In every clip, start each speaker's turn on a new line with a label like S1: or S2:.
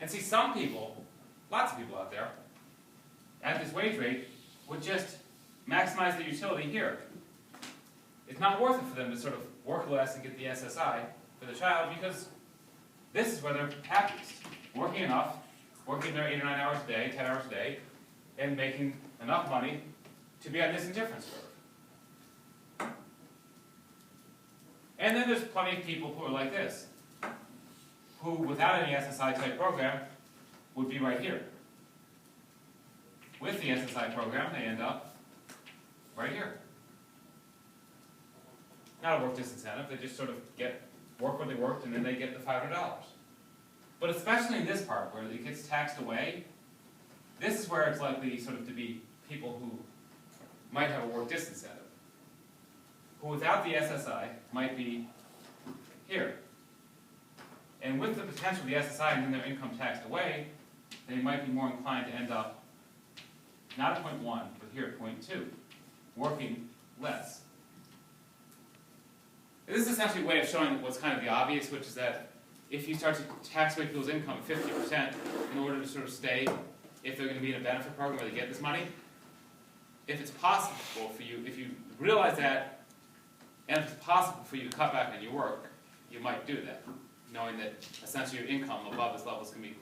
S1: And see, some people, lots of people out there, at this wage rate, would just maximize the utility here. It's not worth it for them to sort of work less and get the SSI for the child, because this is where they're happiest. Working enough, working their 8 or 9 hours a day, 10 hours a day, and making enough money to be on this indifference curve. And then there's plenty of people who are like this, who without any SSI type program would be right here. With the SSI program, they end up right here. Not a work disincentive, they just sort of work where they worked and then they get the $500. But especially in this part where it gets taxed away, this is where it's likely sort of to be people who might have a work disincentive, who without the SSI might be here. And with the potential of the SSI and then their income taxed away, they might be more inclined to end up not at point 1, but here at point 2, working less. This is essentially a way of showing what's kind of the obvious, which is that if you start to tax away people's income at 50% in order to sort of stay, if they're going to be in a benefit program where they get this money, if it's possible for you, if you realize that, and if it's possible for you to cut back on your work, you might do that, knowing that essentially your income above this level is going to be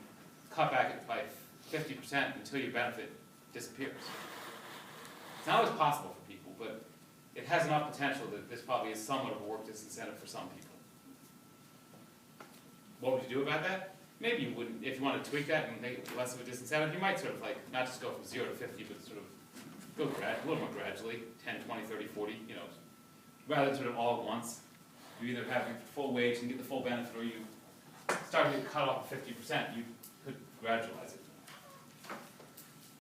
S1: cut back by 50% until your benefit disappears. It's not always possible for people, but it has enough potential that this probably is somewhat of a work disincentive for some people. What would you do about that? Maybe you wouldn't, if you wanted to tweak that and make it less of a disincentive, you might sort of like, not just go from 0 to 50, but sort of go a little more gradually, 10, 20, 30, 40, you know, rather than sort of all at once. You either have your full wage and get the full benefit, or you start to get cut off at 50%, you could gradualize it.